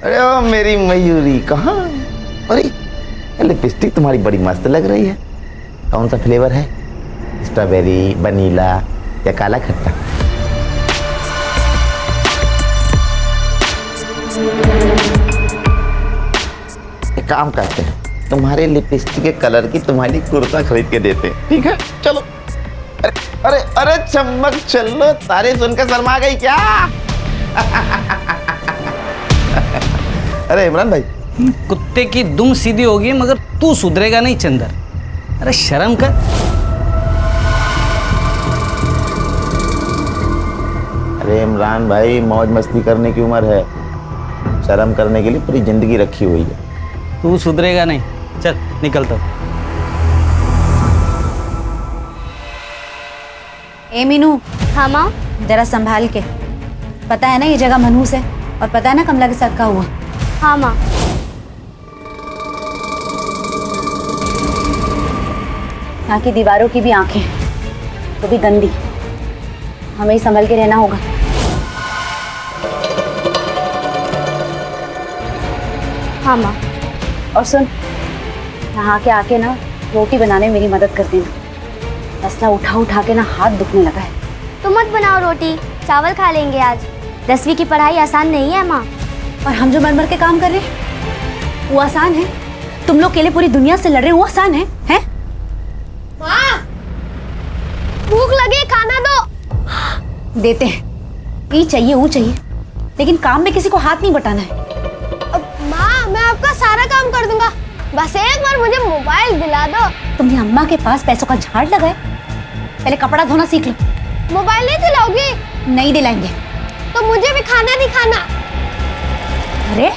अरे ओ मेरी मयूरी कहाँ? अरे लिपस्टिक तुम्हारी बड़ी मस्त लग रही है। कौन सा फ्लेवर है? स्ट्रॉबेरी, वनीला या काला खट्टा? एक काम करते हैं, तुम्हारे लिपस्टिक के कलर की तुम्हारी कुर्ता खरीद के देते हैं, ठीक है? चलो। अरे अरे अरे चम्मक चलो, तारीफ सुनकर शर्मा गई क्या? अरे इमरान भाई, कुत्ते की दुम सीधी होगी मगर तू सुधरेगा नहीं चंदर। अरे शर्म कर। अरे इमरान भाई, मौज मस्ती करने की उम्र है, शर्म करने के लिए पूरी जिंदगी रखी हुई है। तू सुधरेगा नहीं, चल निकलता। ए मीनू। हाँ माँ। जरा संभाल के। पता है ना ये जगह मनहूस है, और पता है ना कमला के साथ क्या हुआ? हाँ माँ। यहाँ की दीवारों की भी आंखें तो भी गंदी, हमें ही संभल के रहना होगा। हाँ माँ। और सुन, यहाँ के आके ना रोटी बनाने में मेरी मदद कर देना। असला उठा उठा के ना हाथ दुखने लगा है। तो मत बनाओ रोटी, चावल खा लेंगे आज। 10वीं की पढ़ाई आसान नहीं है माँ। और हम जो मर मर के काम कर रहे हैं वो आसान है? तुम लोग अकेले पूरी दुनिया से लड़ रहे हो, वो आसान है? हैं? माँ, भूख लगी, खाना दो। देते हैं, ये चाहिए वो चाहिए, लेकिन काम में किसी को हाथ नहीं बटाना है। माँ, मैं आपका सारा काम कर दूंगा, बस एक बार मुझे मोबाइल दिला दो। तुमने अम्मा के पास पैसों का झाड़ लगाए? पहले कपड़ा धोना सीख लो। मोबाइल नहीं दिलाओगी? नहीं दिलाएंगे। तो मुझे भी खाना नहीं खाना। अरे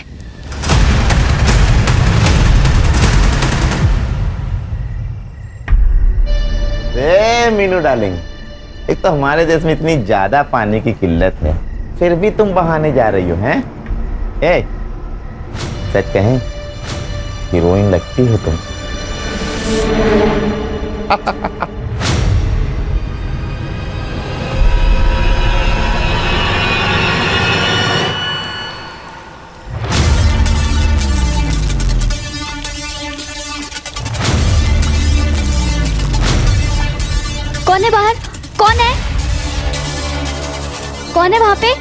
मीनू डार्लिंग, एक तो हमारे देश में इतनी ज्यादा पानी की किल्लत है, फिर भी तुम बहाने जा रही हो, हैं? ए, सच कहें, हीरोइन लगती हो तुम। कौन है बाहर? कौन है? कौन है वहां पे?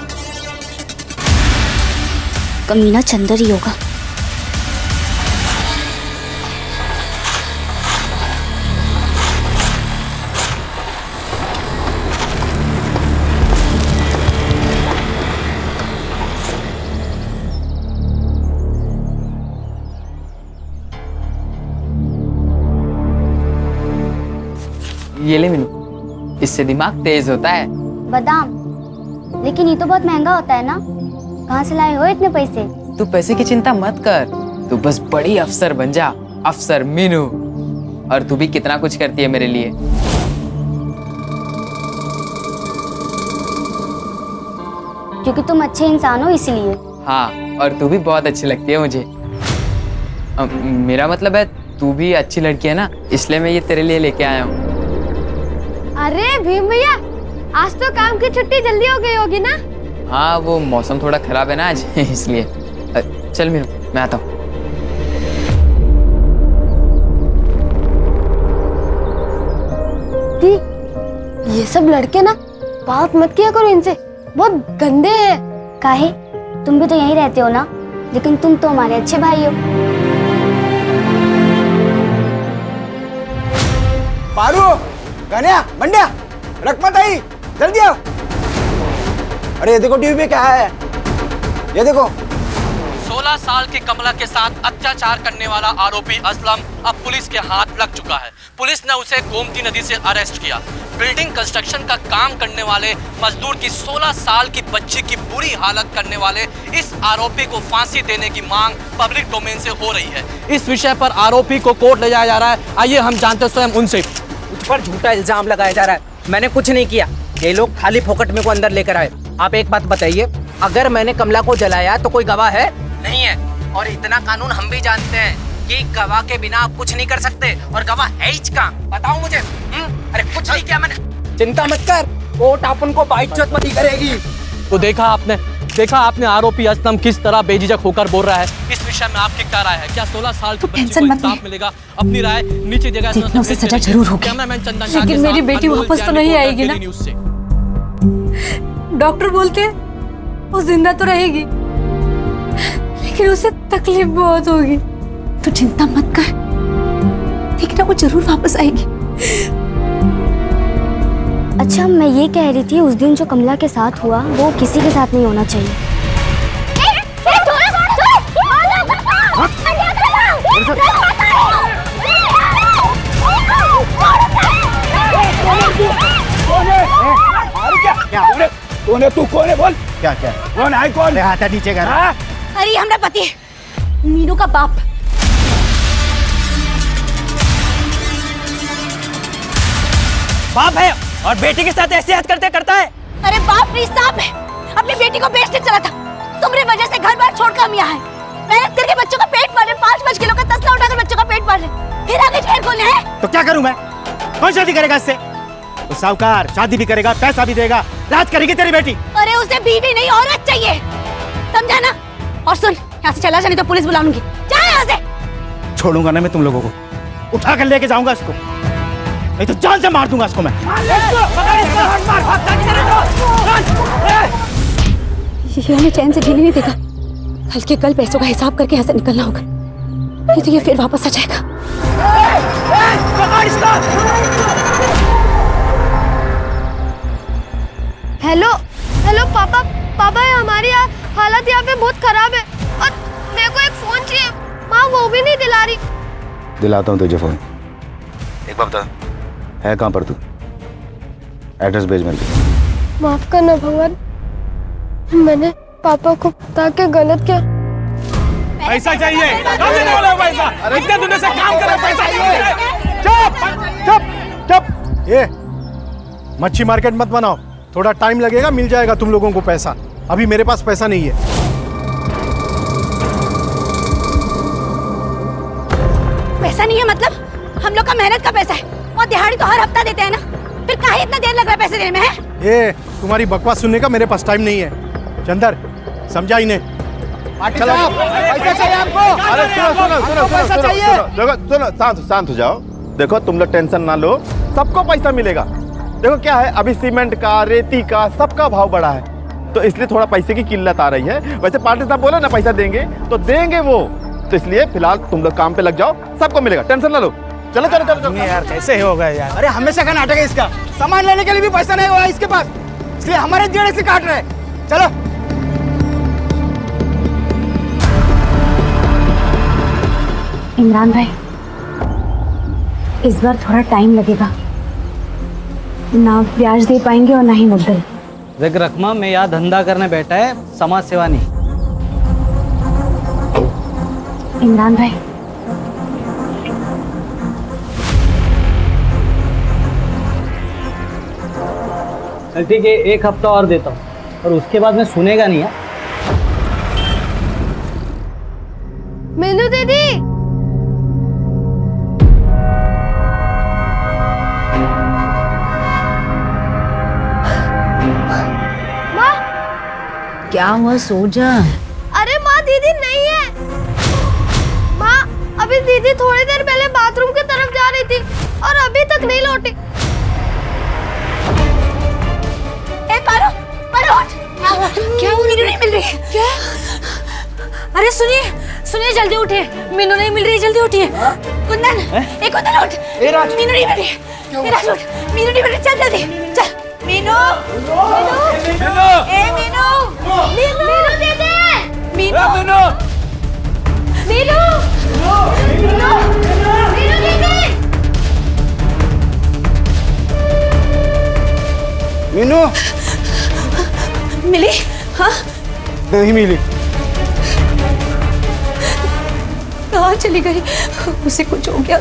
कमीना चंदर ही होगा। ये ले मीनू, इससे दिमाग तेज होता है। बादाम? लेकिन ये तो बहुत महंगा होता है ना, कहाँ से लाए हो इतने पैसे? तू पैसे की चिंता मत कर, तू बस बड़ी अफसर बन जा, अफसर मीनू। और तू भी कितना कुछ करती है मेरे लिए। क्योंकि तुम अच्छे इंसान हो इसलिए। हाँ, और तू भी बहुत अच्छी लगती है मुझे। मेरा मतलब है तू भी अच्छी लड़की है ना, इसलिए मैं ये तेरे लिए लेके आया हूँ। अरे भीम भैया, आज तो काम की छुट्टी जल्दी हो गई होगी ना? हाँ, वो मौसम थोड़ा खराब है ना आज इसलिए। चल मीनू, मैं आता हूँ। ये सब लड़के ना, बात मत किया करो इनसे, बहुत गंदे हैं। काहे? तुम भी तो यहीं रहते हो ना, लेकिन तुम तो हमारे अच्छे भाई हो। पारू, कन्या, मंड्या, रकमत आई, जल्दी आओ। अरे ये देखो टीवी पे क्या है, ये देखो। 16 साल की कमला के साथ अत्याचार करने वाला आरोपी असलम अब पुलिस के हाथ लग चुका है। पुलिस ने उसे गोमती नदी से अरेस्ट किया। बिल्डिंग कंस्ट्रक्शन का काम करने वाले मजदूर की 16 साल की बच्ची की बुरी हालत करने वाले इस आरोपी को फांसी देने की मांग पब्लिक डोमेन से हो रही है। इस विषय पर आरोपी को कोर्ट ले जाया जा रहा है। आइए हम जानते स्वयं उनसे। मुझ पर झूठा इल्जाम लगाया जा रहा है, मैंने कुछ नहीं किया। ये लोग खाली फोकट में को अंदर लेकर आए। आप एक बात बताइए, अगर मैंने कमला को जलाया तो कोई गवाह है? नहीं है। और इतना कानून हम भी जानते हैं कि गवाह के बिना आप कुछ नहीं कर सकते, और गवाह है ही कहाँ? बताओ मुझे। अरे कुछ नहीं किया मैंने। चिंता मत कर, कोर्ट अपन को बाइज्जत मत करेगी। तो देखा आपने, देखा आपने आरोपी असलम किस तरह बेझिझक होकर बोल रहा है। इस विषय में आपकी क्या राय है? क्या 16 साल की बच्ची को इंसाफ मिलेगा? अपनी राय नीचे जगह देखना उसे सजा जरूर होगी। कैमरामैन चंदन लेकिन मेरी बेटी वापस तो नहीं आएगी ना? न्यूज़ से। डॉक्टर बोलते हैं वो जिंदा तो रहेगी, लेकिन उसे तकलीफ बहुत होगी। तू चिंता मत कर, देखना वो जरूर वापस आएगी। अच्छा, मैं ये कह रही थी उस दिन जो कमला के साथ हुआ वो किसी के साथ नहीं होना चाहिए। कौन है तू? कौन है बोल? क्या क्या कौन है? कौन है? हाथ नीचे कर। अरे हमरा पति है, मीनू का बाप। बाप है और बेटी के साथ ऐसे हद करता है। अरे बाप नहीं, सांप है। अपनी बेटी को बेचने चला था, तुम्हारी वजह से घर बार छोड़कर हम यहाँ आए। मेहनत करके बच्चों का पेट पाल रहे, 5-5 किलो का तसला उठाकर बच्चों का पेट पाल रहे, फिर आगे ठेर खोलने हैं। तो क्या करूं मैं? कौन शादी करेगा इससे? तो साहूकार शादी भी करेगा, पैसा भी देगा, राज करेगी तेरी बेटी। अरे उसे बीवी नहीं औरत चाहिए, समझा ना? और सुन, यहाँ से चला जा नहीं तो पुलिस बुलाऊंगी। जा यहाँ से। छोड़ूंगा ना मैं तुम लोगों को, उठा कर लेके जाऊंगा इसको, नहीं तो जान से मार दूंगा इसको मैं। ये हमें चैन से ढीली नहीं देगा। कल के कल पैसों का हिसाब करके यहाँ से निकलना होगा, नहीं तो ये फिर वापस आ जाएगा। हेलो हेलो पापा, पापा हमारी हालत यहाँ पे बहुत खराब है और मेरे को एक फोन चाहिए। माँ वो भी नहीं दिला रही। दिलाता हूँ तुझे फोन। एक बात बता, है कहाँ पर तू? एड्रेस भेज मेरे को। माफ करना भगवान, मैंने पापा को बता के गलत किया। पैसा चाहिए, कब देने वाला है पैसा? अरे इतने दिनों से काम कर रहा है, पैसा चाहिए। चुप चुप चुप। ये मच्छी मार्केट मत बनाओ, थोड़ा टाइम लगेगा, मिल जाएगा तुम लोगों को पैसा। अभी मेरे पास पैसा नहीं है। पैसा नहीं है मतलब? हम लोग का मेहनत का पैसा है और दिहाड़ी तो हर हफ्ता देते हैं ना, फिर काहे इतना देर लग रहा है पैसे देने में? है ये तुम्हारी बकवास सुनने का मेरे पास टाइम नहीं है। चंदर समझा इन्हें। चलो पैसा चाहिए आपको। अरे सुनो, शांत हो जाओ। देखो तुम लोग टेंशन ना लो, सबको पैसा मिलेगा। देखो क्या है, अभी सीमेंट का, रेती का, सबका भाव बढ़ा है, तो इसलिए थोड़ा पैसे की किल्लत आ रही है। वैसे पार्टी साहब बोले ना पैसा देंगे, तो देंगे वो। तो इसलिए फिलहाल तुम लोग काम पे लग जाओ, सबको मिलेगा, टेंशन ना लो। चलो चलो चलो चलो यार, कैसे होगा यार? अरे हमेशा का नाटक है इसका। सामान लेने के लिए भी पैसा नहीं हुआ इसके पास, इसलिए हमारे जेड़े से काट रहे हैं। चलो इमरान भाई, इस बार थोड़ा टाइम लगेगा, ना ब्याज दे पाएंगे और ना ही मुद्दल। देख रकमा, मैं यहाँ धंधा करने बैठा है, समाज सेवा नहीं। इमरान भाई, चल ठीक है, 1 हफ्ता और देता हूँ, और उसके बाद मैं सुनेगा नहीं है। मीनू दीदी, क्या हुआ? सो जा। अरे माँ, दीदी नहीं है। माँ, अभी दीदी थोड़ी देर पहले बाथरूम की तरफ जा रही थी और अभी तक नहीं लौटी। पारो, पारो उठ। क्या हुआ? मीनू नहीं मिल रही है। क्या? अरे सुनिए, सुनिए, जल्दी उठिए, मीनू नहीं मिल रही, जल्दी उठिए। कुंदन, एक कुंदन उठ। मीनू नहीं मिल रही है। राज उठ, मीनू नहीं मिल रही, चल जल्दी चल। मीनू, मीनू, ए मीनू, मीनू दीदी, मीनू, मीनू, मीनू, मीनू, मीनू दीदी। मीनू मिली? हाँ, नहीं मिली। कहाँ चली गई? उसे कुछ हो गया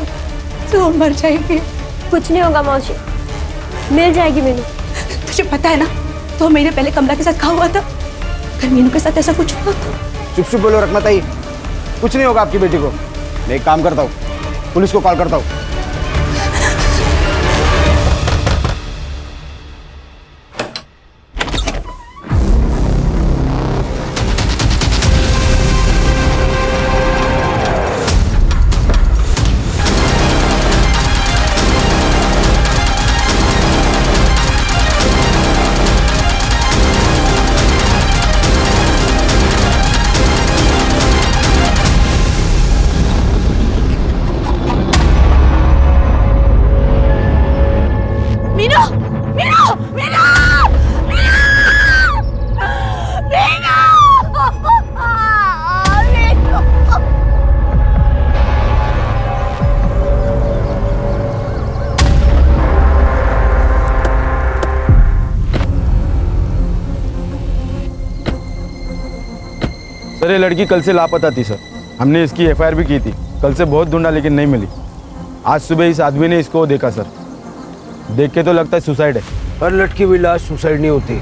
तो हम मर जाएंगे। कुछ नहीं होगा मौसी, मिल जाएगी मीनू। तुझे पता है ना, तो महीने पहले कमला के साथ कहा हुआ था, अगर मीनू के साथ ऐसा कुछ हुआ तो। चुप चुप बोलो रकमत आई, कुछ नहीं होगा आपकी बेटी को। मैं एक काम करता हूँ, पुलिस को कॉल करता हूँ। ये लड़की कल से लापता थी सर। हमने इसकी एफआईआर भी की थी। कल से बहुत ढूंढा लेकिन नहीं मिली। आज सुबह इस आदमी ने इसको देखा सर। देख के तो लगता है सुसाइड है। हर लड़की भी लाश सुसाइड नहीं होती।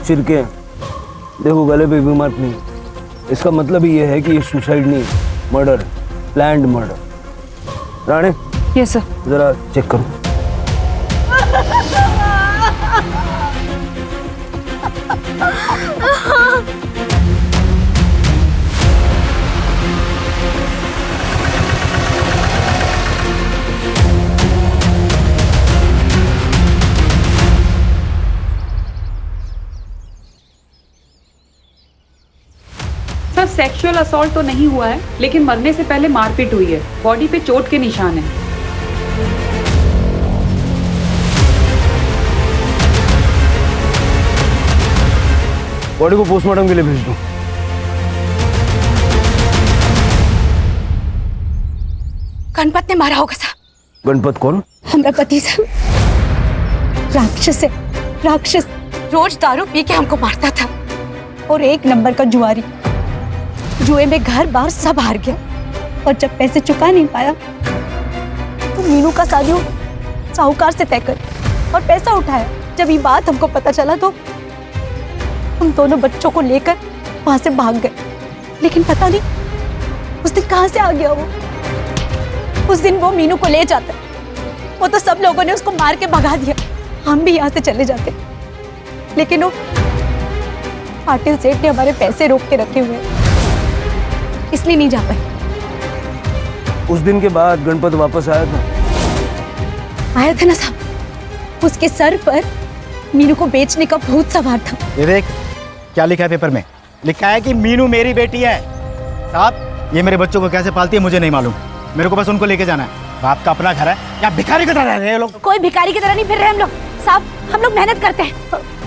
छिड़के देखो, गले पे भी मार्क नहीं। इसका मतलब ये है कि ये सुसाइड नहीं, murder, planned murder. Rane, yes sir. जरा चेक करो। सर, सेक्सुअल असॉल्ट तो नहीं हुआ है, लेकिन मरने से पहले मारपीट हुई है। बॉडी पे चोट के निशान हैं। बॉडी को पोस्टमार्टम के लिए भेज दो। गणपत ने मारा होगा साहब। गणपत कौन? हमारा पति साहब राक्षस है, राक्षस। रोज दारू पी के हमको मारता था और एक नंबर का जुआरी। जुए में घर बार सब हार गया और जब पैसे चुका नहीं पाया तो मीनू का शादी साहूकार से तय कर और पैसा उठाया। जब ये बात हमको पता चला तो हम दोनों बच्चों को लेकर वहां से भाग गए। लेकिन पता नहीं उस दिन कहां से आ गया वो। उस दिन वो मीनू को ले जाता, वो तो सब लोगों ने उसको मार के भगा दिया। हम भी यहाँ से चले जाते, लेकिन वो पाटिल सेठ ने हमारे पैसे रोक के रखे हुए, इसलिए नहीं जा पाए। उस दिन के बाद गणपत वापस आया था? आया था ना साहब। उसके सर पर मीनू को बेचने का भूत सवार था। ये देख क्या लिखा है पेपर में। लिखा है कि मीनू मेरी बेटी है। साहब, ये मेरे बच्चों को कैसे पालती है मुझे नहीं मालूम। मेरे को बस उनको लेके जाना है। बाप का अपना घर है या भिखारी की तरह रह रहे हैं लोग? कोई भिखारी की तरह नहीं फिर रहे हम लोग साहब। हम लोग मेहनत करते हैं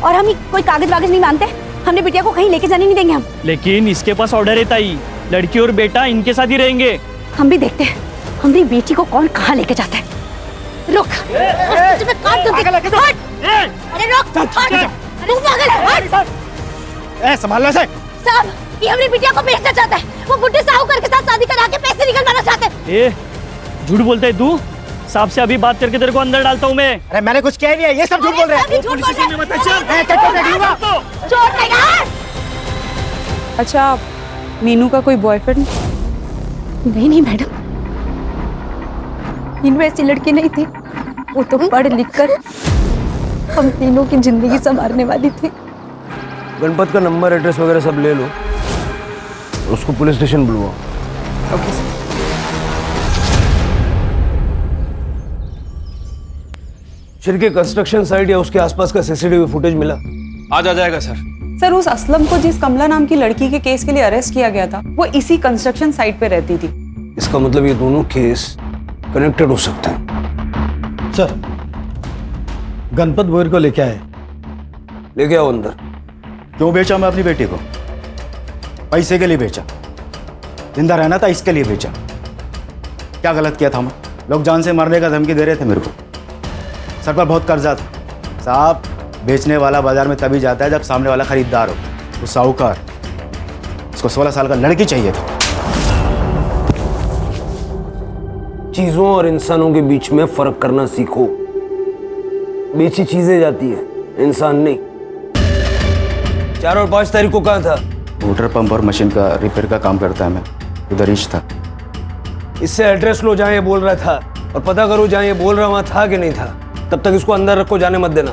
और हम कोई कागज वागज नहीं मानते। हमने बिटिया को कहीं लेके जाने नहीं देंगे हम। लेकिन इसके पास ऑर्डर है ताई, लड़की और बेटा इनके साथ ही रहेंगे। हम भी देखते हैं हमारी बेटी को कौन कहाँ लेके जाता है। रुक, तुम्हें काट दूंगी। अरे रुक, तू पागल है? ए, संभाल ले से। साहब, ये हमारी बिटिया को बेचना चाहता है। वो बुड्ढे साहूकार के साथ शादी करा के पैसे निकलवाना चाहते हैं। ए, झूठ बोलता है तू। साहब से अभी बात करके तेरे को अंदर डालता हूँ मैं। अरे मैंने कुछ किया नहीं है, ये सब झूठ बोल रहे हैं। अच्छा, मीनू का कोई बॉयफ्रेंड? नहीं मैडम, मीनू ऐसी लड़की नहीं थी। वो तो पढ़ लिख कर हम तीनों की जिंदगी संवारने वाली थी। गणपत का नंबर, एड्रेस वगैरह सब ले लो, उसको पुलिस स्टेशन बुलवाओ। Okay sir. छिड़के कंस्ट्रक्शन साइट या उसके आसपास का सीसीटीवी फुटेज मिला? आज आ जाएगा सर। सर, उस असलम को जिस कमला नाम की लड़की के केस के लिए अरेस्ट किया गया था, वो इसी कंस्ट्रक्शन साइट पे रहती थी। इसका मतलब ये दोनों केस कनेक्टेड हो सकते हैं। सर, गणपत बोर को लेके आए। लेके आओ अंदर। क्यों बेचा मैं अपनी बेटी को? पैसे के लिए बेचा। जिंदा रहना था इसके लिए बेचा। क्या गलत किया था मैं? लोग जान से मारने का धमकी दे रहे थे मेरे को। सर पर बहुत कर्जा था साहब। बेचने वाला बाजार में तभी जाता है जब सामने वाला खरीदार हो। वो साहूकार, उसको 16 साल का लड़की चाहिए था। चीजों और इंसानों के बीच में फर्क करना सीखो। बेची चीजें जाती है, इंसान नहीं। 4 और 5 तारीख को कहाँ था? मोटर पंप और मशीन का रिपेयर का काम करता है मैं, उधर ही था। इससे एड्रेस लो जहाँ ये बोल रहा था और पता करो जहाँ ये बोल रहा वहाँ था कि नहीं था। तब तक इसको अंदर रखो, जाने मत देना।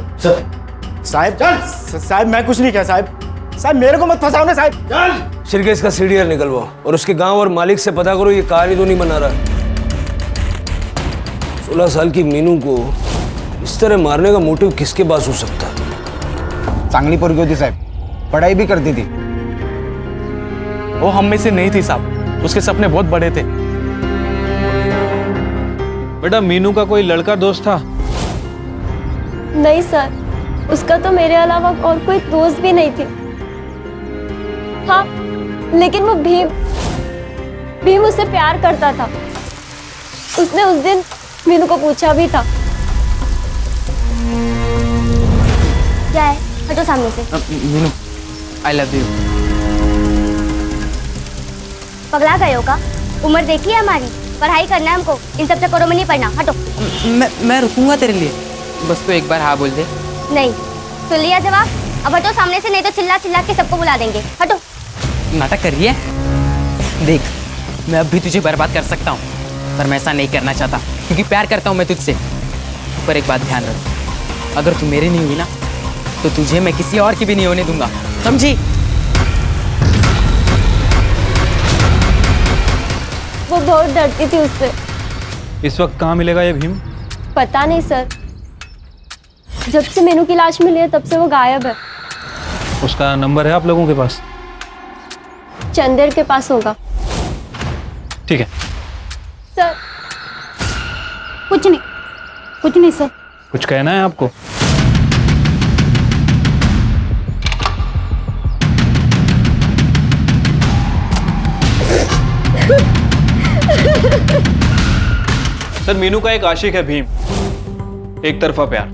साहब साहब, मैं कुछ नहीं किया साहब। साहब मेरे को मत फंसाओ ना साहब। शिरके इसका सीडीआर निकलवाओ और उसके गांव और मालिक से पता करो ये कहानी तो नहीं बना रहा। 16 साल की मीनू को इस तरह मारने का मोटिव किसके पास हो सकता है? चांगली पोरगी होती साहब, पढ़ाई भी करती थी। वो हम में से नहीं थी साहब, उसके सपने बहुत बड़े थे। बेटा, मीनू का कोई लड़का दोस्त था? नहीं सर, उसका तो मेरे अलावा और कोई दोस्त भी नहीं थी। हाँ, लेकिन वो भीम उससे प्यार करता था। उसने उस दिन मीनू को पूछा भी था। क्या है? हटो सामने से। Meenu, I love you. पगला गए हो का? उम्र देखी है हमारी, पढ़ाई करना है हमको, इन सब चक्करों में नहीं पड़ना। हटो। मैं रुकूंगा तेरे लिए, बस तो एक बार हाँ बोल दे। नहीं, सुन लिया जवाब? अब हटो सामने से, नहीं तो चिल्ला चिल्ला के सबको बुला देंगे। हटो। नाटक कर रही है? देख, मैं अब भी तुझे बर्बाद कर सकता हूँ, पर मैं ऐसा नहीं करना चाहता क्योंकि प्यार करता हूँ मैं तुझसे। पर एक बात ध्यान रख, अगर तू मेरी नहीं हुई ना तो तुझे मैं किसी और की भी नहीं होने दूंगा, समझी? वो बहुत डरती थी उससे। इस वक्त कहाँ मिलेगा ये भीम? पता नहीं सर, जब से मीनू की लाश मिली है तब से वो गायब है। उसका नंबर है आप लोगों के पास? चंदेर के पास होगा। ठीक है सर। कुछ नहीं सर। कुछ कहना है आपको? सर, मीनू का एक आशिक है भीम, एक तरफा प्यार।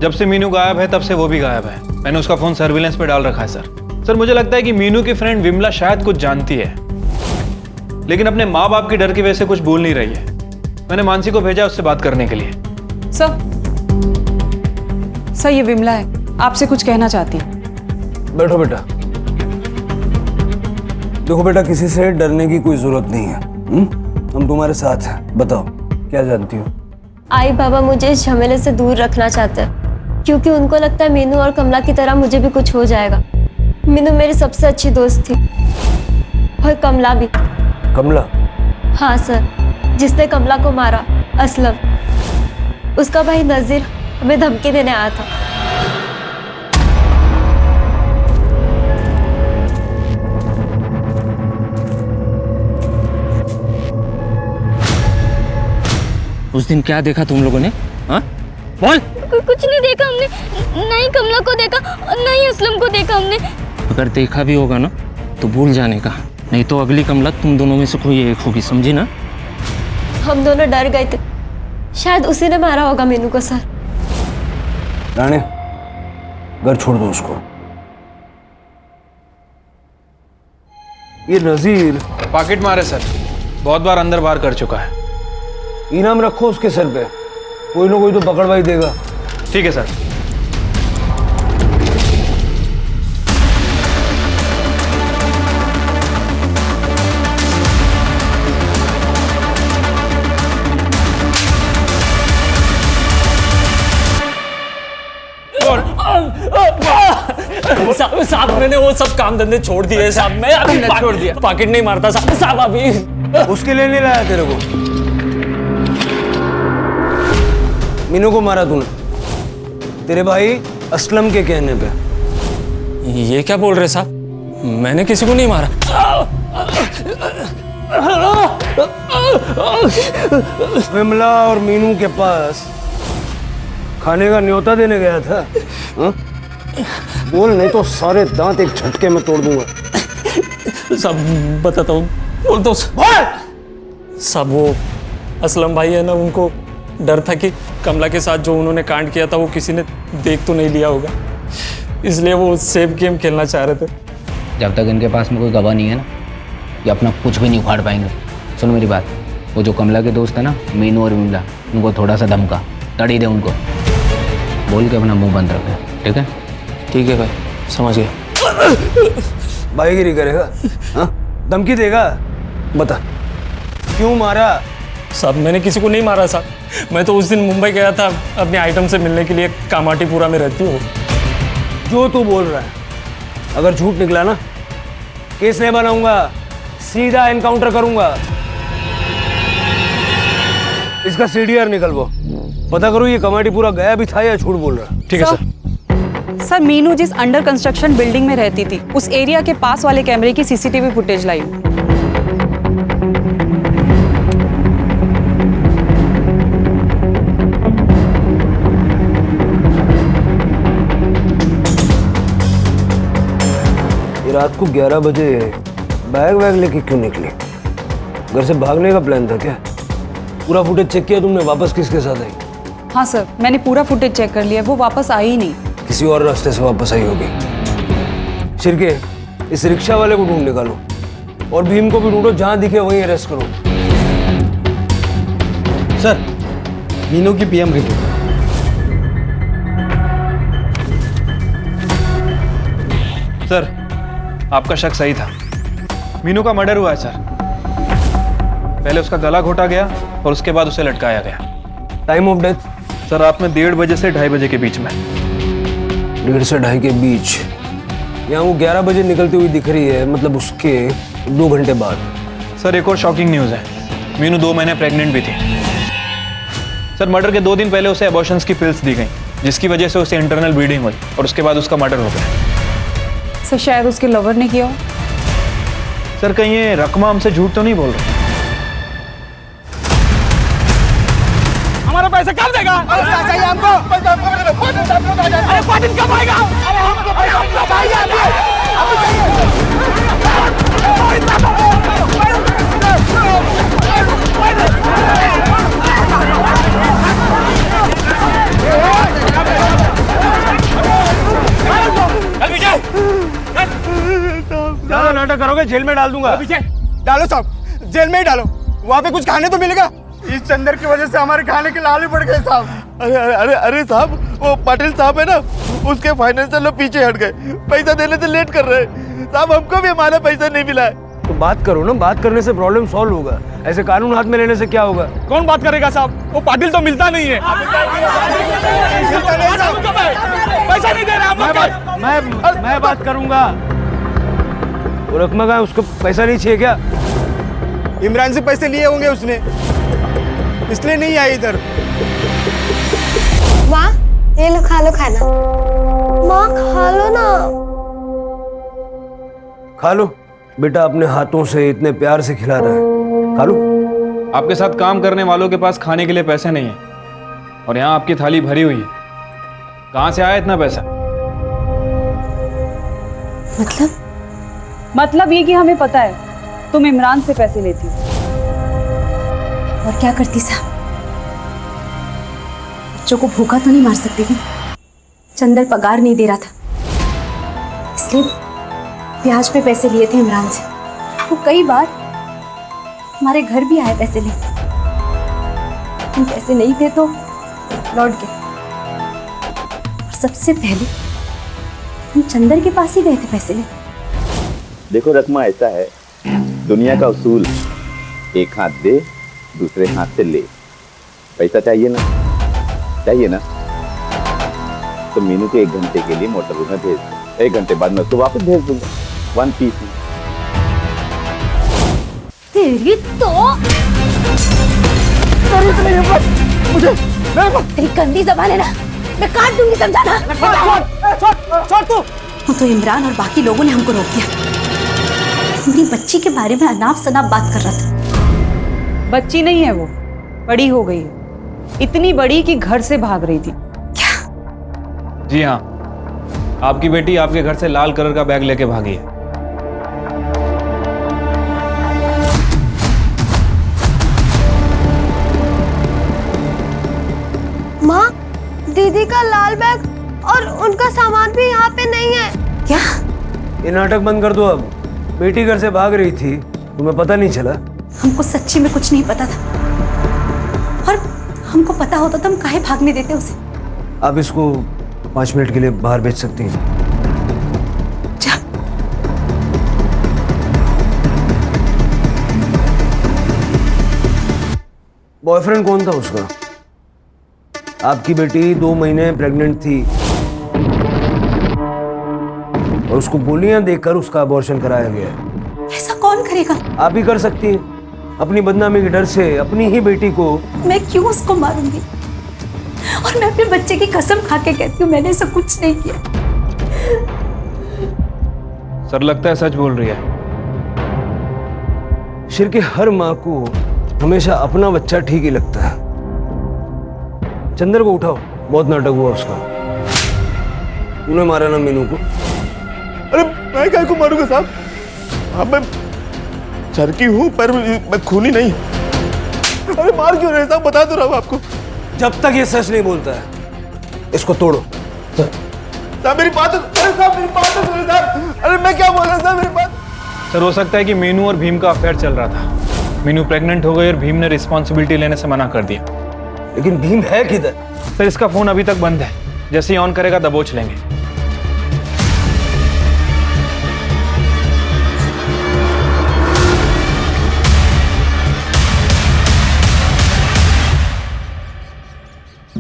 जब से मीनू गायब है तब से वो भी गायब है। मैंने उसका फोन सर्विलेंस पे डाल रखा है सर। मुझे लगता है कि मीनू की फ्रेंड विमला शायद कुछ जानती है, लेकिन अपने माँ बाप की डर की वजह से कुछ बोल नहीं रही है। मैंने मानसी को भेजा उससे बात करने के लिए। सर ये विमला है, आपसे कुछ कहना चाहती है। बैठो बेटा। देखो बेटा, किसी से डरने की कोई जरूरत नहीं है। हम तुम्हारे साथ हैं। बताओ क्या जानती हो? आई बाबा मुझे इस झमेले से दूर रखना चाहते हैं, क्योंकि उनको लगता है मीनू और कमला की तरह मुझे भी कुछ हो जाएगा। मीनू मेरी सबसे अच्छी दोस्त थी, और कमला भी। कमला? हाँ सर, जिसने कमला को मारा, असलम। उसका भाई नजीर हमें धमकी देने आया था। उस दिन क्या देखा तुम लोगों ने? हाँ बोल। कुछ नहीं देखा हमने, नहीं कमला को देखा, नहीं असलम को देखा हमने। अगर देखा भी होगा ना तो भूल जाने का, नहीं तो अगली कमला तुम दोनों में से कोई एक होगी, समझी ना? हम दोनों डर गए थे, शायद उसी ने मारा होगा मीनू को। सर राणे, घर छोड़ दो उसको। ये नजीर पॉकेट मारे सर, बहुत बार अंदर बाहर कर चुका है। इनाम रखो उसके सर पे, कोई ना कोई तो पकड़वाई देगा। ठीक है सर। साहब मैंने वो सब काम धंधे छोड़ दिए साहब। मैं अभी छोड़ दिया, पॉकेट नहीं मारता साहब अभी। उसके लिए नहीं लाया तेरे को? मीनू को मारा तूने तेरे भाई असलम के कहने पे। ये क्या बोल रहे साहब? मैंने किसी को नहीं मारा। विमला और मीनू के पास खाने का न्योता देने गया था। हा? बोल, नहीं तो सारे दांत एक झटके में तोड़ दूंगा। सब बताता हूँ, बोल दो सब। वो असलम भाई है ना, उनको डर था कि कमला के साथ जो उन्होंने कांड किया था वो किसी ने देख तो नहीं लिया होगा, इसलिए वो सेफ गेम खेलना चाह रहे थे। जब तक इनके पास में कोई गवाह नहीं है ना, ये अपना कुछ भी नहीं उखाड़ पाएंगे। सुनो मेरी बात, वो जो कमला के दोस्त है ना, मीनू और विमला, उनको थोड़ा सा धमका, तड़ी दे उनको, बोल के अपना मुंह बंद रखे। ठीक है? ठीक है भाई, समझ गया। भाईगिरी करेगा? हाँ? धमकी देगा? बता क्यों मारा? साहब मैंने किसी को नहीं मारा साहब। मैं तो उस दिन मुंबई गया था अपने आइटम से मिलने के लिए, कामाटीपुरा में रहती हूँ। जो तू बोल रहा है अगर झूठ निकला ना, केस नहीं बनाऊंगा, सीधा एनकाउंटर करूंगा। इसका सीडीआर निकलवाओ, पता करो ये कमाटीपुरा गया भी था या झूठ बोल रहा है। ठीक है सर। सर मीनू जिस अंडर कंस्ट्रक्शन बिल्डिंग में रहती थी, उस एरिया के पास वाले कैमरे की सीसीटीवी फुटेज लाई। रात को 11 बजे बैग वैग लेके क्यों निकली? घर से भागने का प्लान था क्या? पूरा फुटेज चेक किया तुमने? वापस किसके साथ आई? हाँ सर, मैंने पूरा फुटेज चेक कर लिया, वो वापस आई ही नहीं। किसी और रास्ते से वापस आई होगी। शिरके, इस रिक्शा वाले को ढूंढ निकालो और भीम को भी ढूंढो, जहां दिखे वहीं अरेस्ट करो। सर, मीनू की पीएम रिपोर्ट। सर, आपका शक सही था। मीनू का मर्डर हुआ है सर। पहले उसका गला घोटा गया और उसके बाद उसे लटकाया गया। Time of death? सर, रात में 1:30 बजे से 2:30 बजे के बीच में। 1:30 से 2:30 के बीच? यहाँ वो 11 बजे निकलती हुई दिख रही है, मतलब उसके 2 घंटे बाद। सर, एक और शॉकिंग न्यूज़ है। मीनू 2 महीने प्रेग्नेंट भी थी। सर, मर्डर के 2 दिन पहले उसे एबॉर्शंस की पिल्स दी गई, जिसकी वजह से उसे इंटरनल ब्लीडिंग हुई और उसके बाद उसका मर्डर हो गया। सर, शायद उसके लवर ने किया हो। सर, कहीं ये रकमा हमसे झूठ तो नहीं बोल रही? हमारा पैसा कब देगा? पैसा चाहिए हमको। अरे 5 दिन कब आएगा? अरे हमको पैसा चाहिए। ज्यादा नाटक करोगे जेल में डाल दूंगा। डालो साहब, जेल में ही डालो। वहाँ पे कुछ खाने तो मिलेगा। इस चंदर की वजह से हमारे खाने के लाल पड़ गए साहब। अरे अरे अरे साहब, वो पाटिल साहब है ना, उसके फाइनेंशियल लोग पीछे हट गए, पैसा देने से लेट कर रहे हैं साहब। हमको भी हमारा पैसा नहीं मिला है। तो बात करो ना, बात करने से प्रॉब्लम सॉल्व होगा। ऐसे कानून हाथ में लेने से क्या होगा? कौन बात करेगा साहब? वो पाटिल तो मिलता नहीं है। पैसा नहीं दे रहा। मैं बात करूंगा। वो रकमा का उसको पैसा नहीं चाहिए क्या? इमरान से पैसे लिए होंगे उसने, इसलिए नहीं आई इधर। माँ, ये लो, खा लो खाना। माँ, खा लो ना। खा लो बेटा, अपने हाथों से इतने प्यार से खिला रहा है, खा लो। आपके साथ काम करने वालों के पास खाने के लिए पैसे नहीं है और यहाँ आपकी थाली भरी हुई है। कहाँ से आया इतना पैसा? मतलब ये कि हमें पता है तुम इमरान से पैसे लेती हो। और क्या करती साहब? बच्चों को भूखा तो नहीं मार सकती थी। चंदर पगार नहीं दे रहा था, इसलिए ब्याज पे पैसे लिए थे इमरान से। वो कई बार हमारे घर भी आए पैसे लेने। हम पैसे नहीं थे तो लौट गए। और सबसे पहले हम चंदर के पास ही गए थे पैसे लेने। देखो रकमा, ऐसा है दुनिया का उसूल, एक हाथ दे दूसरे हाथ से ले। पैसा चाहिए ना, चाहिए ना, तो मीनू को 1 घंटे के लिए मोटर रूम में भेज दो। 1 घंटे बाद मैं उसको वापस भेज दूंगा 1 पीस में। तेरी तो मुझे तेरी गंदी जबान है ना, मैं काट दूंगी, समझा ना? छोड़ तू। वो तो इमरान और बाकी लोगों ने हमको रोक दिया। मेरी बच्ची के बारे में अनाप शनाप बात कर रहा था। बच्ची नहीं है वो, बड़ी हो गई है, इतनी बड़ी कि घर से भाग रही थी। जी हाँ, आपकी बेटी आपके घर से लाल कलर का बैग लेके भागी है। माँ, दीदी का लाल बैग और उनका सामान भी यहाँ पे नहीं है। क्या? ये नाटक बंद कर दो अब। बेटी घर से भाग रही थी, तुम्हें पता नहीं चला? हमको सच्ची में कुछ नहीं पता था, और हमको पता होता तो हम काहे भागने देते उसे। आप इसको 5 मिनट के लिए बाहर भेज सकती हैं। जा। बॉयफ्रेंड कौन था उसका? आपकी बेटी 2 महीने प्रेग्नेंट थी और उसको गोलियां देकर उसका अबॉर्शन कराया गया। ऐसा कौन करेगा? आप ही कर सकती हैं। अपनी बदनामी के डर से अपनी ही बेटी को। मैं क्यों उसको मारूंगी? और मैं अपने बच्चे की कसम खा के कहती हूँ मैंने ऐसा कुछ नहीं किया। सर, लगता है सच बोल रही है। शिर के हर माँ को हमेशा अपना बच्चा ठीक ही लगता है। चंदर को उठाओ, बहुत नाटक हुआ उसका। तूने मारा ना मीनू को, अरे मैं क्या को मारूंगा साहब? अब मैं चरकी हूँ पर मैं खूनी नहीं। अरे मार क्यों रहे साहब? बता तो रहा हूँ आपको। जब तक ये सच नहीं बोलता है इसको तोड़ो। साहब मेरी बात अरे साहब मेरी बात तो सुनो साहब। अरे मैं क्या बोल रहा हूँ साहब, मेरी बात। सर हो सकता है कि मीनू और भीम का अफेयर चल रहा था। मीनू प्रेग्नेंट हो गई और भीम ने रिस्पॉन्सिबिलिटी लेने से मना कर दिया। लेकिन भीम है किधर? सर इसका फोन अभी तक बंद है, जैसे ही ऑन करेगा दबोच लेंगे।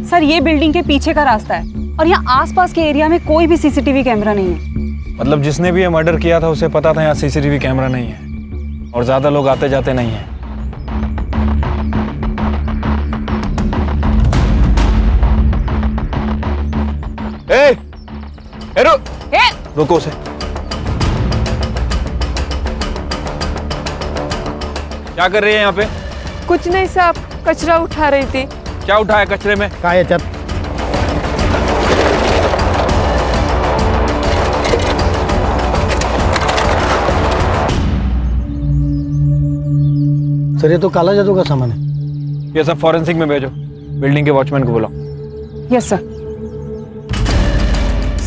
सर ये बिल्डिंग के पीछे का रास्ता है और यहाँ आसपास के एरिया में कोई भी सीसीटीवी कैमरा नहीं है। मतलब जिसने भी ये मर्डर किया था उसे पता था यहाँ सीसीटीवी कैमरा नहीं है और ज्यादा लोग आते जाते नहीं हैं। रुको उसे। क्या कर रही है यहाँ पे? कुछ नहीं साहब, कचरा उठा रही थी। क्या उठाया कचरे में? काय है चल। सर ये तो काला जादू का सामान है। ये सब फॉरेंसिक में भेजो। बिल्डिंग के वॉचमैन को बुलाओ। Yes sir.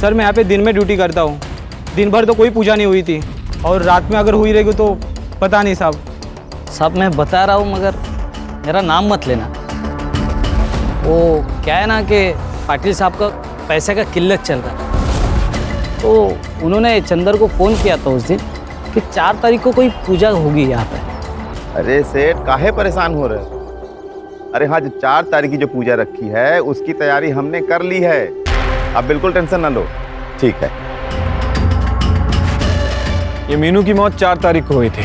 सर मैं यहाँ पे दिन में ड्यूटी करता हूँ। दिन भर तो कोई पूजा नहीं हुई थी और रात में अगर हुई रहेगी तो पता नहीं साहब। साहब मैं बता रहा हूँ मगर मेरा नाम मत लेना। वो क्या है ना कि पाटिल साहब का पैसे का किल्लत चल रहा है, तो उन्होंने चंदर को फ़ोन किया था उस दिन कि 4 तारीख को कोई पूजा होगी यहाँ पे। अरे सेठ काहे परेशान हो रहे? अरे हाँ, जो 4 तारीख की जो पूजा रखी है उसकी तैयारी हमने कर ली है। आप बिल्कुल टेंशन ना लो। ठीक है। ये मीनू की मौत 4 तारीख को हुई थी।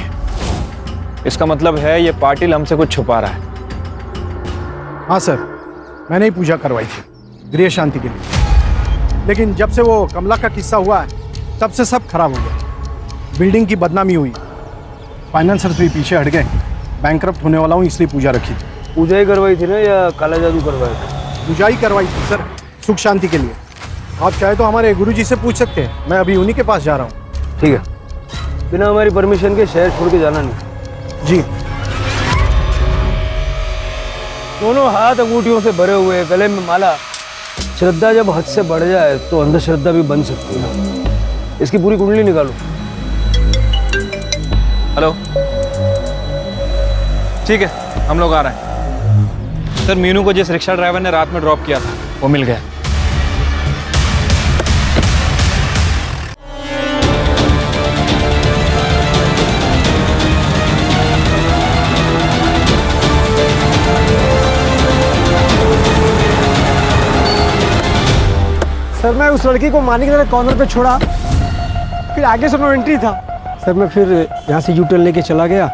इसका मतलब है ये पाटिल हमसे कुछ छुपा रहा है। हाँ सर, मैंने ही पूजा करवाई थी गृह शांति के लिए। लेकिन जब से वो कमला का किस्सा हुआ है तब से सब खराब हो गया। बिल्डिंग की बदनामी हुई, फाइनेंसर्स भी पीछे हट गए। बैंकरप्ट होने वाला हूँ इसलिए पूजा रखी थी। पूजा ही करवाई थी ना या काला जादू करवाया था? पूजा ही करवाई थी सर, सुख शांति के लिए। आप चाहे तो हमारे गुरुजी से पूछ सकते हैं, मैं अभी उन्हीं के पास जा रहा हूँ। ठीक है, बिना हमारी परमिशन के शहर छोड़ के जाना नहीं। जी। दोनों हाथ अंगूठियों से भरे हुए, गले में माला। श्रद्धा जब हद से बढ़ जाए तो अंधश्रद्धा भी बन सकती है। इसकी पूरी कुंडली निकालो। हेलो, ठीक है हम लोग आ रहे हैं। सर मीनू को जिस रिक्शा ड्राइवर ने रात में ड्रॉप किया था वो मिल गया। सर मैं उस लड़की को मारने के लिए कॉर्नर पे छोड़ा, फिर आगे से नो एंट्री था सर। मैं फिर यहाँ से यूटर्न लेके चला गया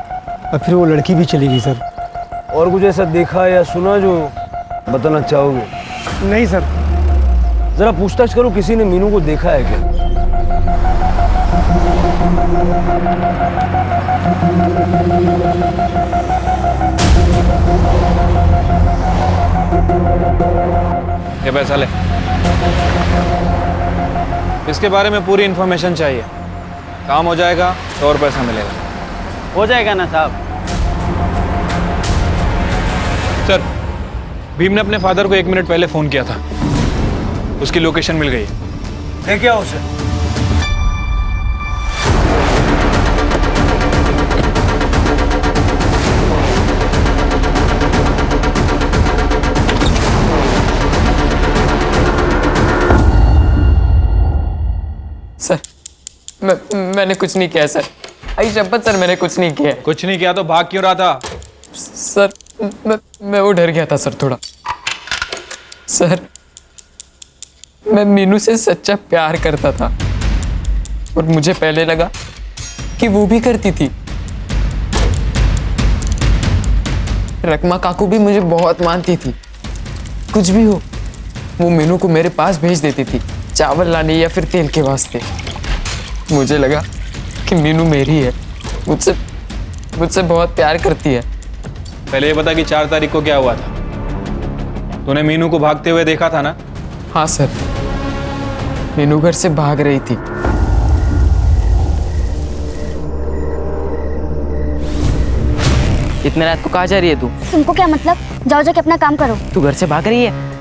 और फिर वो लड़की भी चली गई सर। और कुछ ऐसा देखा या सुना जो बताना चाहोगे? नहीं सर। जरा पूछताछ करो, किसी ने मीनू को देखा है क्या? ये पैसा ले। इसके बारे में पूरी इन्फॉर्मेशन चाहिए। काम हो जाएगा तो और पैसा मिलेगा। हो जाएगा ना साहब? सर भीम ने अपने फादर को 1 मिनट पहले फोन किया था, उसकी लोकेशन मिल गई। है क्या उसे? सर मैंने कुछ नहीं किया सर। आई शपथ सर, मैंने कुछ नहीं किया। कुछ नहीं किया तो भाग क्यों रहा था? सर मैं वो डर गया था सर थोड़ा। सर मैं मीनू से सच्चा प्यार करता था और मुझे पहले लगा कि वो भी करती थी। रकमा काकू भी मुझे बहुत मानती थी। कुछ भी हो वो मीनू को मेरे पास भेज देती थी, चावल लाने या फिर तेल के वास्ते। मुझे लगा कि मीनू मेरी है, मुझसे बहुत प्यार करती है। पहले ये बता कि 4 तारीख को क्या हुआ था? तूने मीनू को भागते हुए देखा था ना? हाँ सर, मीनू घर से भाग रही थी इतने रात को कहाँ जा रही है तू? तुमको क्या मतलब? जाओ जाके अपना काम करो। तू घर से भाग रही है?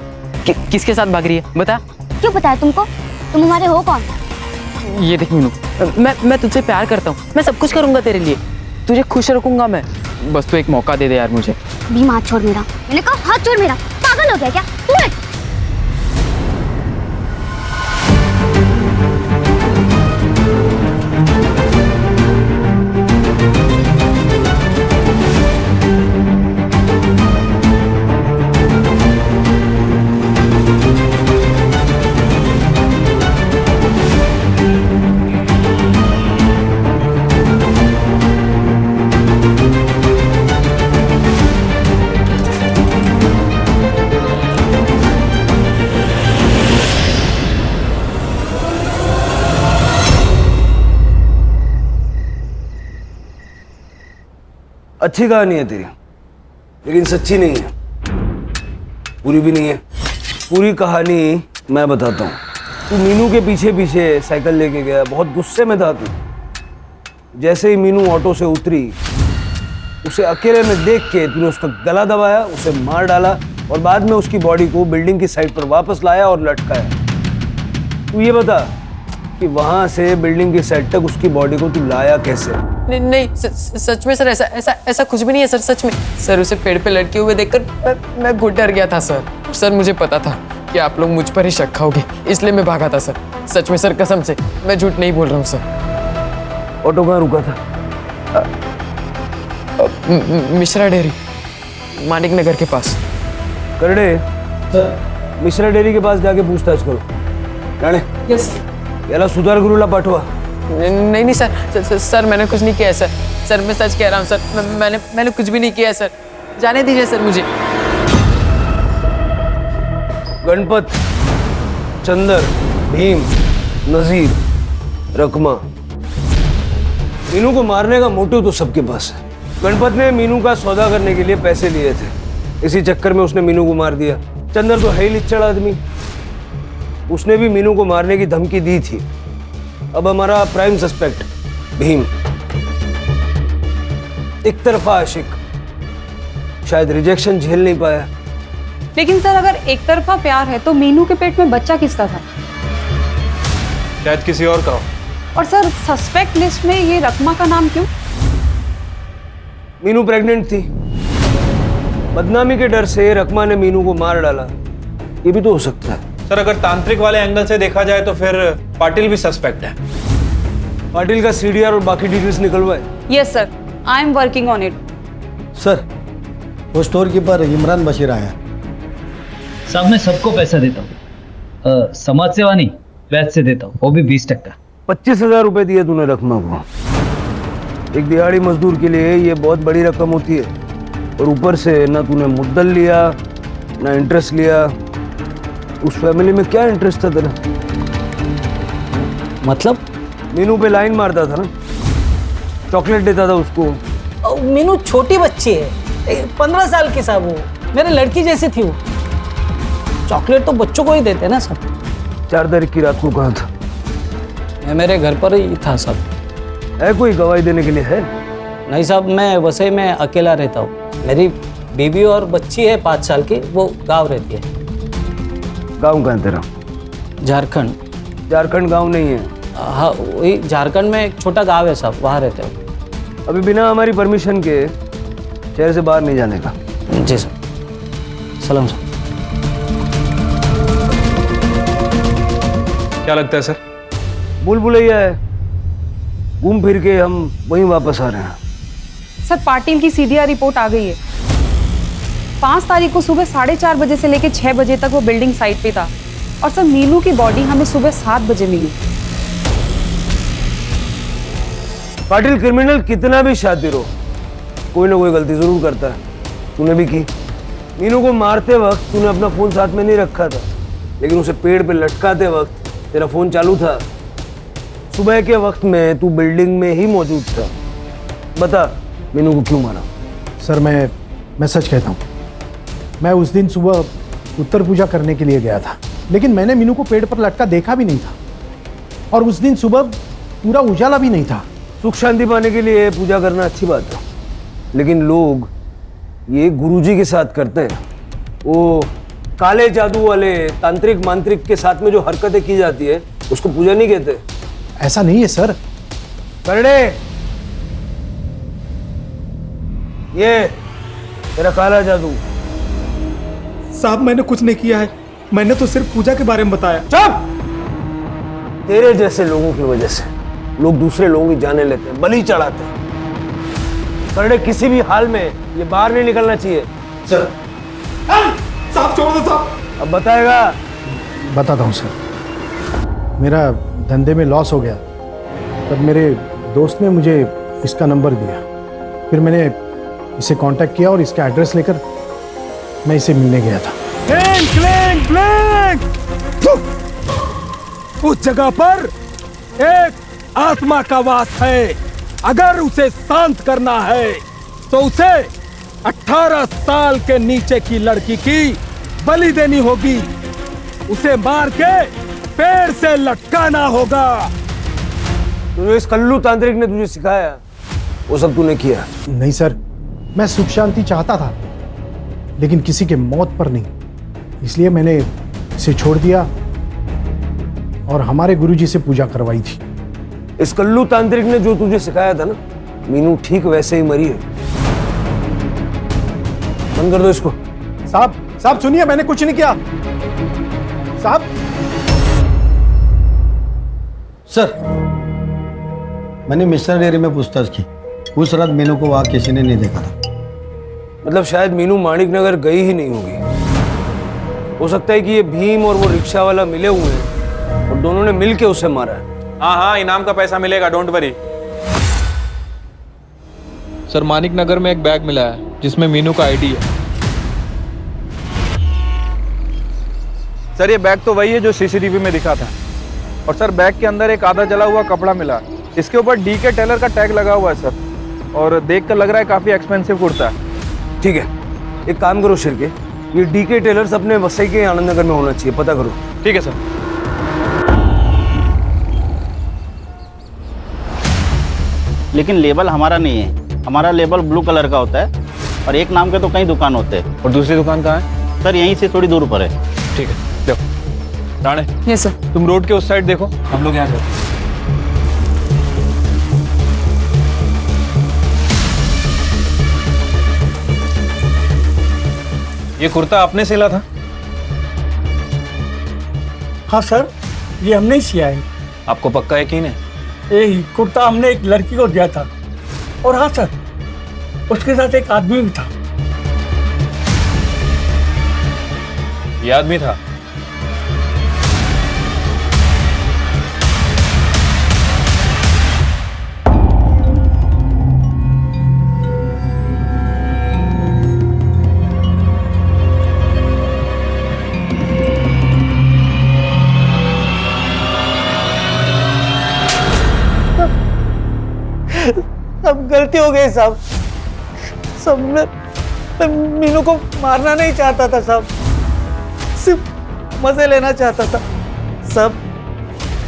किसके साथ भाग रही है बता? क्यों पता है तुमको? तुम हमारे हो कौन? ये देख मीनू, मैं तुझसे प्यार करता हूँ, मैं सब कुछ करूंगा तेरे लिए, तुझे खुश रखूंगा मैं, बस तू एक मौका दे दे यार मुझे। भीम हाथ छोड़ मेरा, मैंने कहा हाथ छोड़ मेरा। पागल हो गया क्या तू? अच्छी कहानी है तेरी, लेकिन सच्ची नहीं है, पूरी भी नहीं है। पूरी कहानी मैं बताता हूँ। तू मीनू के पीछे पीछे साइकिल लेके गया, बहुत गुस्से में था तू। जैसे ही मीनू ऑटो से उतरी, उसे अकेले में देख के तूने उसका गला दबाया, उसे मार डाला और बाद में उसकी बॉडी को बिल्डिंग की साइड पर वापस लाया और लटकाया। तू ये बता कि वहां से बिल्डिंग की साइड तक उसकी बॉडी को तू लाया कैसे? नहीं सच में सर, ऐसा कुछ भी नहीं है सर, सच में सर। उसे पेड़ पे लटके हुए देखकर मैं बहुत डर गया था सर। सर मुझे पता था कि आप लोग मुझ पर ही शक खाओगे, इसलिए मैं भागा था सर। सच में सर, कसम से मैं झूठ नहीं बोल रहा हूँ सर। ऑटो कहाँ रुका था? मिश्रा डेयरी, मानिक नगर के पास। करड़े मिश्रा डेयरी के पास जाके पूछताछ करो। राणे यस। याला सुधार गुरुला पाठवा। नहीं सर, मैंने कुछ नहीं किया है सर। सर मैं सच कह रहा हूँ सर, मैंने कुछ भी नहीं किया है सर। जाने दीजिए सर मुझे। गणपत, चंदर, भीम, नजीर, रकमा, मीनू को मारने का मोटिव तो सबके पास है। गणपत ने मीनू का सौदा करने के लिए पैसे लिए थे, इसी चक्कर में उसने मीनू को मार दिया। चंदर तो है ही लिच्चड़ आदमी, उसने भी मीनू को मारने की धमकी दी थी। अब हमारा प्राइम सस्पेक्ट भीम, एक तरफा आशिक, शायद रिजेक्शन झेल नहीं पाया। लेकिन सर, अगर एक तरफा प्यार है तो मीनू के पेट में बच्चा किसका था? शायद किसी और का हो। और सर, सस्पेक्ट लिस्ट में ये रकमा का नाम क्यों? मीनू प्रेग्नेंट थी, बदनामी के डर से रकमा ने मीनू को मार डाला, ये भी तो हो सकता है। सर अगर तांत्रिक वाले एंगल से देखा जाए तो फिर पाटिल भी सस्पेक्ट है। पाटिल का सीडीआर और बाकी डिटेल्स निकलवाए। Yes sir, I am working on it. Sir, वो स्टोर कीपर इमरान बशीर आया। साहब मैं सबको पैसा देता हूँ, समाज सेवा नहीं वैध से देता हूँ, वो भी 20%। 25,000 रुपए दिए तूने रकमा को। एक दिहाड़ी मजदूर के लिए ये बहुत बड़ी रकम होती है, और ऊपर से ना तूने मुद्दल लिया ना इंटरेस्ट लिया। उस फैमिली में क्या इंटरेस्ट था तेरा? मतलब? मीनू पे लाइन मारता था ना, चॉकलेट देता था उसको। मीनू छोटी बच्ची है, 15 साल की साहब, वो मेरे लड़की जैसी थी। वो चॉकलेट तो बच्चों को ही देते हैं ना सब। 4 तारीख की रात को कहाँ था? मैं मेरे घर पर ही था साहब। है कोई गवाही देने के लिए? है नहीं साहब, मैं वसई में अकेला रहता हूँ। मेरी बीवी और बच्ची है 5 साल की, वो गाँव रहती है। गाँव कहाँ तेरा? झारखंड। झारखंड गाँव नहीं है? हाँ, वही झारखंड में एक छोटा गाँव है साहब, वहाँ रहते हो। अभी बिना हमारी परमिशन के शहर से बाहर नहीं जाने का। जी सर। सलाम सर। क्या लगता है सर? भूल भुलैया है, घूम फिर के हम वहीं वापस आ रहे हैं। सर, पाटिल की सीडीआर रिपोर्ट आ गई है। 5 तारीख को सुबह 4:30 बजे से लेकर 6 बजे तक वो बिल्डिंग साइट पे था, और सर मीनू की बॉडी हमें सुबह 7 बजे मिली। पाटिल क्रिमिनल कितना भी शातिर हो, कोई ना कोई गलती जरूर करता है। तूने भी की। मीनू को मारते वक्त तूने अपना फोन साथ में नहीं रखा था, लेकिन उसे पेड़ पे लटकाते वक्त तेरा फोन चालू था। सुबह के वक्त में तू बिल्डिंग में ही मौजूद था। बता, मीनू को क्यों मारा? सर मैं सच कहता हूँ, मैं उस दिन सुबह उत्तर पूजा करने के लिए गया था, लेकिन मैंने मीनू को पेड़ पर लटका देखा भी नहीं था, और उस दिन सुबह पूरा उजाला भी नहीं था। सुख शांति पाने के लिए पूजा करना अच्छी बात है, लेकिन लोग ये गुरुजी के साथ करते हैं। वो काले जादू वाले तांत्रिक मांत्रिक के साथ में जो हरकतें की जाती है उसको पूजा नहीं कहते। ऐसा नहीं है सर। करड़े, ये तेरा काला जादू। साहब मैंने कुछ नहीं किया है, मैंने तो सिर्फ पूजा के बारे में बताया। चुप! तेरे जैसे लोगों की वजह से लोग दूसरे लोगों की जाने लेते हैं, बलि चढ़ाते हैं। करड़े, किसी भी हाल में ये बाहर नहीं निकलना चाहिए। सर साहब छोड़ दो साहब। अब बताएगा? बताता हूँ सर। मेरा धंधे में लॉस हो गया, तब मेरे दोस्त ने मुझे इसका नंबर दिया। फिर मैंने इसे कांटेक्ट किया और इसका एड्रेस लेकर मैं इसे मिलने गया था। Blank, blank, blank! उस जगह पर एक आत्मा का वास है। अगर उसे शांत करना है तो उसे 18 साल के नीचे की लड़की की बलि देनी होगी। उसे मार के पेड़ से लटकाना होगा। तुझे इस कल्लू तांत्रिक ने तुझे सिखाया, वो सब तूने किया? नहीं सर, मैं सुख शांति चाहता था, लेकिन किसी के मौत पर नहीं। इसलिए मैंने इसे छोड़ दिया और हमारे गुरुजी से पूजा करवाई थी। इस कल्लू तांत्रिक ने जो तुझे सिखाया था ना, मीनू ठीक वैसे ही मरी है। बंद कर दो इसको। साहब सुनिए, मैंने कुछ नहीं किया। साहब। सर, मैंने मिश्रा डेयरी में पूछताछ की। उस रात मीनू को वहां किसी ने नहीं देखा था। मतलब शायद मीनू माणिक नगर गई ही नहीं होगी। हो सकता है कि ये भीम और वो रिक्शा वाला मिले हुए हैं और दोनों ने मिलके उसे मारा है। हाँ, इनाम का पैसा मिलेगा, डोंट वरी। सर, मानिक नगर में एक बैग मिला है जिसमें मीनू का आईडी है। सर, ये बैग तो वही है जो सीसीटीवी में दिखा था। और सर, बैग के अंदर एक आधा जला हुआ कपड़ा मिला। इसके ऊपर डीके टेलर का टैग लगा हुआ है सर, और देख कर लग रहा है काफी एक्सपेंसिव कुर्ता है। ठीक है, एक काम करो शिरके, ये डीके टेलर्स अपने वसई के आनंद नगर में होना चाहिए, पता करो। ठीक है सर। लेकिन लेबल हमारा नहीं है, हमारा लेबल ब्लू कलर का होता है और एक नाम के तो कई दुकान होते हैं। और दूसरी दुकान कहाँ है? सर, यहीं से थोड़ी दूर पर है। ठीक है, देखो राणे। Yes sir. तुम रोड के उस साइड देखो, हम लोग यहाँ से। ये कुर्ता आपने सिला था? हाँ सर, ये हमने ही सिया है। आपको पक्का यकीन है? यही कुर्ता हमने एक लड़की को दिया था। और हाँ सर, उसके साथ एक आदमी भी था। ये आदमी था? अब गलती हो गई साहब। सब मैं मीनू को मारना नहीं चाहता था साहब, सिर्फ मजे लेना चाहता था। सब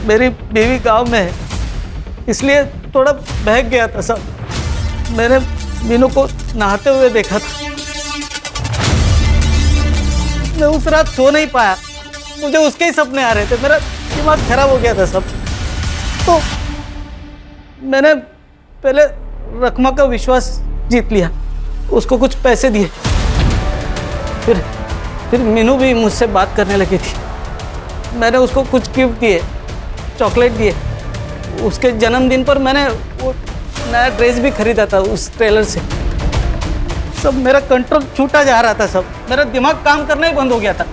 मेरी बीवी गांव में है, इसलिए थोड़ा बहक गया था साहब। मैंने मीनू को नहाते हुए देखा था। मैं उस रात सो नहीं पाया, मुझे उसके ही सपने आ रहे थे। मेरा दिमाग खराब हो गया था सब। तो मैंने पहले रकमा का विश्वास जीत लिया, उसको कुछ पैसे दिए। फिर मीनू भी मुझसे बात करने लगी थी। मैंने उसको कुछ गिफ्ट दिए, चॉकलेट दिए। उसके जन्मदिन पर मैंने वो नया ड्रेस भी खरीदा था उस टेलर से। सब मेरा कंट्रोल छूटा जा रहा था सब। मेरा दिमाग काम करना ही बंद हो गया था।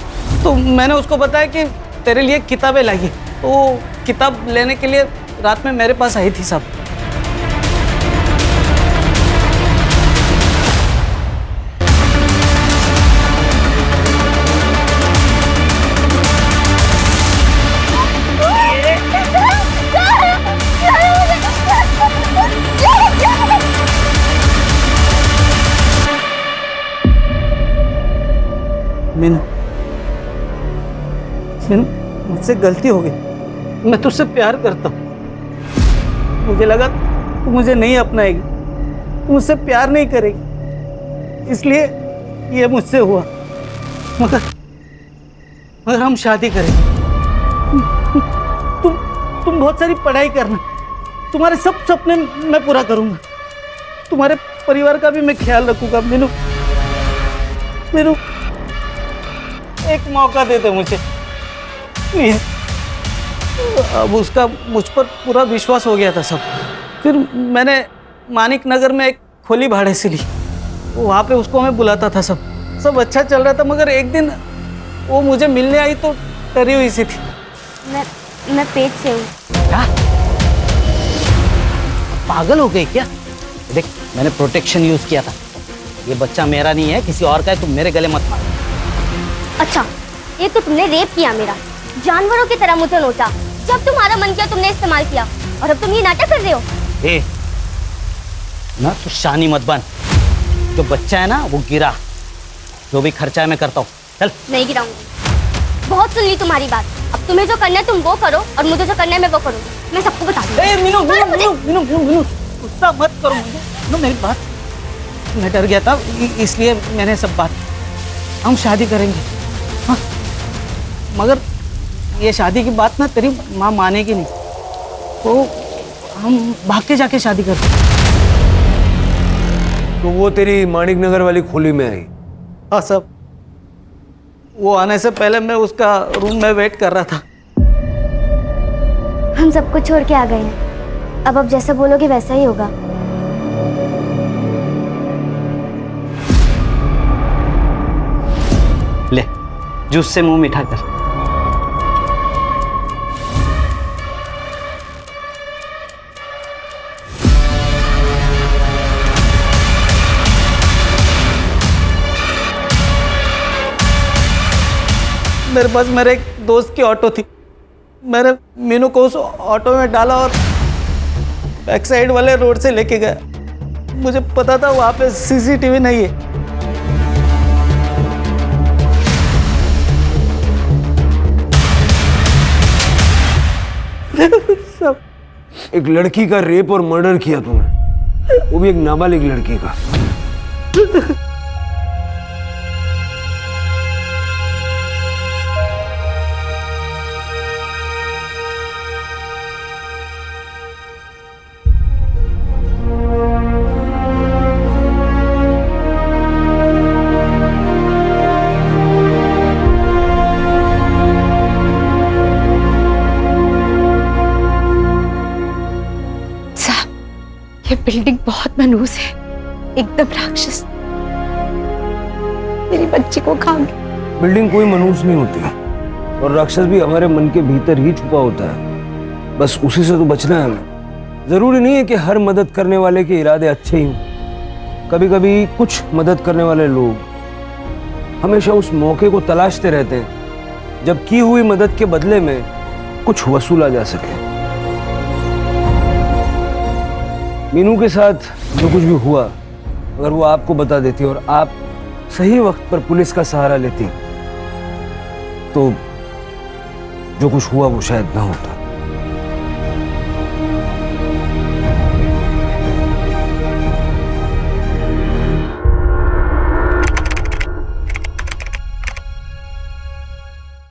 तो मैंने उसको बताया कि तेरे लिए किताबें लाई। तो किताब लेने के लिए रात में मेरे पास आई थी साहब। मीनू, मुझसे गलती हो गई। मैं तुझसे प्यार करता हूँ। मुझे लगा तू मुझे नहीं अपनाएगी। मुझसे प्यार नहीं करेगी, इसलिए ये मुझसे हुआ। मगर हम शादी करेंगे। तुम बहुत सारी पढ़ाई करना, तुम्हारे सब सपने मैं पूरा करूंगा, तुम्हारे परिवार का भी मैं ख्याल रखूंगा। मीनू, मीनू, एक मौका दे दे मुझे प्लीज। अब उसका मुझ पर पूरा विश्वास हो गया था सब। फिर मैंने मानिक नगर में एक खोली भाड़े से ली, वहाँ पे उसको मैं बुलाता था, सब अच्छा चल रहा था। मगर एक दिन वो मुझे मिलने आई तो डरी हुई सी थी। मैं पेट से हूँ। क्या? पागल हो गई क्या? देख, मैंने प्रोटेक्शन यूज किया था। ये बच्चा मेरा नहीं है, किसी और का है। तुम मेरे गले मत मार। अच्छा, ये तो तुमने रेप किया मेरा, जानवरों की तरह मुझे नोचा। जब तुम्हारा मन किया तुमने इस्तेमाल किया, और अब तुम ये नाटक कर रहे हो। ए, ना तू शानी मत बन। जो बच्चा है ना वो गिरा, जो भी खर्चा है मैं करता हूँ। चल। नहीं गिराऊंगी, बहुत सुन ली तुम्हारी बात। अब तुम्हें जो करना है तुम वो करो, और मुझे जो करना है मैं वो करूंगी। मैं सबको बता दूंगी। मीनू, मीनू, मीनू, मीनू, मीनू, मीनू, गुस्सा मत करो मुझे। मेरी बात, मैं डर गया था इसलिए मैंने सब बात। हम शादी करेंगे, हाँ। मगर ये शादी की बात ना तेरी माँ मानेगी नहीं, तो हम भाग के जाके शादी करते। तो वो तेरी मानिक नगर वाली खोली में आई? हाँ सब, वो आने से पहले मैं उसका रूम में वेट कर रहा था। हम सबको छोड़ के आ गए हैं, अब जैसा बोलोगे वैसा ही होगा। ले, जूस से मुंह मीठा कर। मेरे पास मेरे एक दोस्त की ऑटो थी। मैंने मीनू को उस ऑटो में डाला और बैक साइड वाले रोड से लेके गया। मुझे पता था वहां पे सीसीटीवी नहीं है। सब एक लड़की का रेप और मर्डर किया तूने, वो भी एक नाबालिग लड़की का। ये बिल्डिंग बहुत मनहूस है, एकदम राक्षस। मेरी बच्ची को खा गई। बिल्डिंग कोई मनहूस नहीं होती, और राक्षस भी हमारे मन के भीतर ही छुपा होता है। बस उसी से तो बचना है हमें। जरूरी नहीं है कि हर मदद करने वाले के इरादे अच्छे ही हों। कभी कभी कुछ मदद करने वाले लोग हमेशा उस मौके को तलाशते रहते हैं जब की हुई मदद के बदले में कुछ वसूला जा सके। मीनू के साथ जो कुछ भी हुआ, अगर वो आपको बता देती और आप सही वक्त पर पुलिस का सहारा लेती, तो जो कुछ हुआ वो शायद ना होता।